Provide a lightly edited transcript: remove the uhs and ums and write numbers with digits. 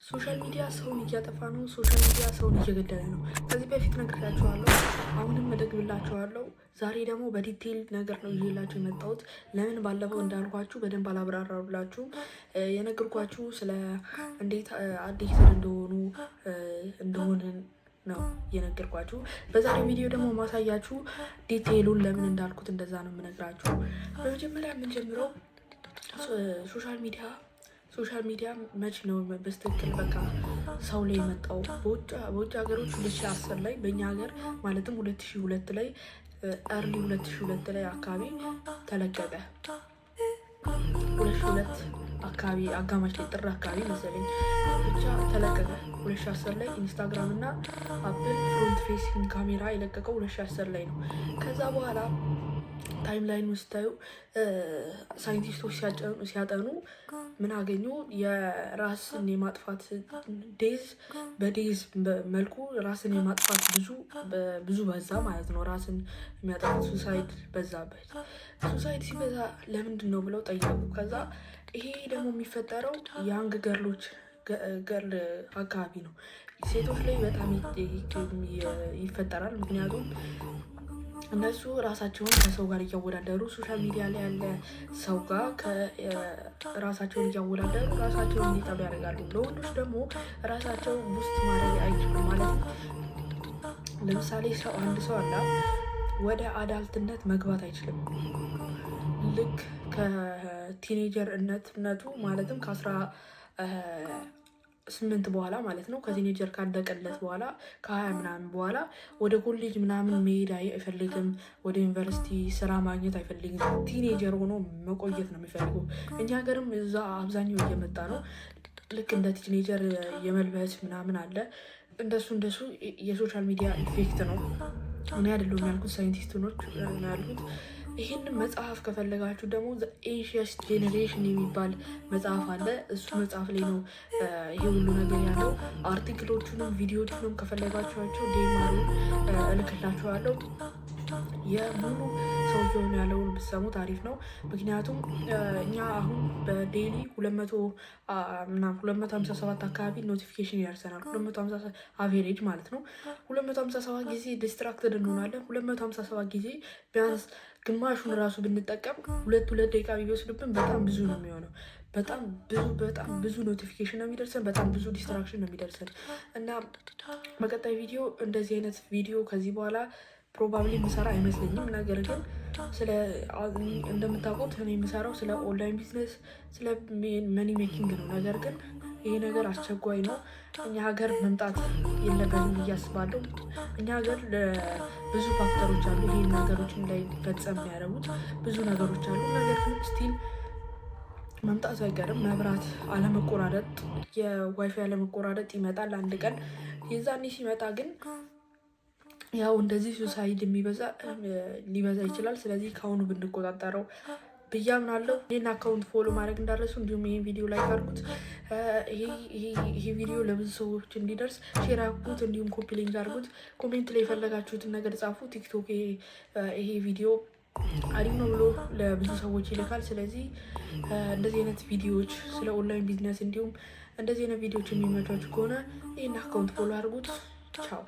ሶሻል ሚዲያ ሰውን እያጠፋ ነው። ሶሻል ሚዲያ ሰውን እየገደለ ነው። ከዚህ በፊት ነግሬያችኋለሁ፣ አሁንም እደግምላችኋለሁ። ዛሬ ደግሞ በዲቴይል ነገር ነው ይዤላችሁ የመጣሁት። ለምን ባለፈው እንዳልኳችሁ በደንብ አላብራራሁላችሁም። የነገርኳችሁ ስለ እንዴት አዲክትድ እንደሆንን ነው የነገርኳችሁ። በዛሬ ቪዲዮ ደግሞ ማሳያችሁ ዲቴይሉን ለምን እንዳልኩት እንደዛ ነው የምነግራችሁ። በመጀመሪያ የምንጀምረው ሶሻል ሚዲያ መች ነው በስትክክል በቃ ሰው ላይ የመጣው? በውጭ ሀገሮች 2010 ላይ፣ በእኛ ሀገር ማለትም 2002 ላይ እርሊ 2002 ላይ አካባቢ ተለቀቀ። 2002 አካባቢ አጋማሽ ላይ ጥር አካባቢ መሰለኝ ብቻ ተለቀቀ። 2010 ላይ ኢንስታግራም እና አፕል ፍሮንት ፌሲንግ ካሜራ የለቀቀው 2010 ላይ ነው። ከዛ በኋላ ታይም ላይን ስታዩ ሳይንቲስቶች ሲያጠኑ ምን አገኙ? የራስን የማጥፋት በዴዝ መልኩ ራስን የማጥፋት ብዙ በዛ ማለት ነው። ራስን የሚያጠፋት ሱሳይድ በዛበት። ሱሳይድ ሲበዛ ለምንድን ነው ብለው ጠየቁ። ከዛ ይሄ ደግሞ የሚፈጠረው ያንግ ገርል አካባቢ ነው። ሴቶች ላይ በጣም ይፈጠራል። ምክንያቱም እነሱ ራሳቸውን ከሰው ጋር እያወዳደሩ ሶሻል ሚዲያ ላይ ያለ ሰው ጋር ራሳቸውን እያወዳደሩ ራሳቸውን እንዲጠሉ ያደርጋሉ። ለወንዶች ደግሞ ራሳቸው ውስጥ ማድረግ አይችሉም ማለት ነው። ለምሳሌ አንድ ሰው አላ ወደ አዳልትነት መግባት አይችልም። ልክ ከቲኔጀር እነቱ ማለትም ከ18 በኋላ ማለት ነው። ከቲኔጀር ካደቀለት በኋላ ከ20 ምናምን በኋላ ወደ ኮሌጅ ምናምን መሄድ አይፈልግም። ወደ ዩኒቨርሲቲ ስራ ማግኘት አይፈልግም። ቲኔጀር ሆኖ መቆየት ነው የሚፈልገው። እኛ ሀገርም እዛ አብዛኛው እየመጣ ነው። ልክ እንደ ቲኔጀር የመልበስ ምናምን አለ። እንደሱ የሶሻል ሚዲያ ኢፌክት ነው። እኔ አይደለሁም ያልኩት፣ ሳይንቲስቶች ነው ያልኩት። ይህንን መጽሐፍ ከፈለጋችሁ ደግሞ ዘ ኤንሺየንት ጄኔሬሽን የሚባል መጽሐፍ አለ። እሱ መጽሐፍ ላይ ነው ይሄ ሁሉ ነገር ያለው። አርቲክሎቹንም ቪዲዮቹንም ከፈለጋችኋቸው ዴማሩ እልክላችኋለሁ። የሙሉ ሰውየውን ያለውን ብትሰሙት አሪፍ ነው። ምክንያቱም እኛ አሁን በዴይሊ 257 አካባቢ ኖቲፊኬሽን ያርሰናል። 257 አቬሬጅ ማለት ነው። 257 ጊዜ ዲስትራክትድ እንሆናለን። 257 ጊዜ ቢያንስ ግማሹን ራሱ ብንጠቀም 2 ደቂቃ ቢወስድብን በጣም ብዙ ነው የሚሆነው። በጣም ብዙ ኖቲፊኬሽን ነው የሚደርሰን። በጣም ብዙ ዲስትራክሽን ነው የሚደርሰን እና በቀጣይ ቪዲዮ እንደዚህ አይነት ቪዲዮ ከዚህ በኋላ ፕሮባብሊ የምሰራ አይመስለኝም። ነገር ግን እንደምታውቁት እኔ የምሰራው ስለ ኦንላይን ቢዝነስ፣ ስለ መኒ ሜኪንግ ነው። ነገር ግን ይሄ ነገር አስቸኳይ ነው። እኛ ሀገር መምጣት የለበትም ብዬ አስባለሁ። እኛ ሀገር ብዙ ፋክተሮች አሉ ይሄን ነገሮች እንዳይፈጸም የሚያደርጉት ብዙ ነገሮች አሉ። ነገር ግን ስቲል መምጣቱ አይቀርም። መብራት አለመቆራረጥ፣ የዋይፋይ አለመቆራረጥ ይመጣል አንድ ቀን። የዛኔ ሲመጣ ግን ያው እንደዚህ ሱሳይድ ሊበዛ ይችላል። ስለዚህ ከአሁኑ ብንቆጣጠረው ብዬ አምናለሁ። ይህን አካውንት ፎሎ ማድረግ እንዳረሱ፣ እንዲሁም ይህን ቪዲዮ ላይ አድርጉት። ይሄ ቪዲዮ ለብዙ ሰዎች እንዲደርስ ሼር አድርጉት፣ እንዲሁም ኮፒ ሊንክ አድርጉት። ኮሜንት ላይ የፈለጋችሁትን ነገር ጻፉ። ቲክቶክ ይሄ ቪዲዮ አሪፍ ነው ብሎ ለብዙ ሰዎች ይልካል። ስለዚህ እንደዚህ አይነት ቪዲዮዎች ስለ ኦንላይን ቢዝነስ እንዲሁም እንደዚህ አይነት ቪዲዮዎች የሚመቻችሁ ከሆነ ይህን አካውንት ፎሎ አድርጉት። ቻው።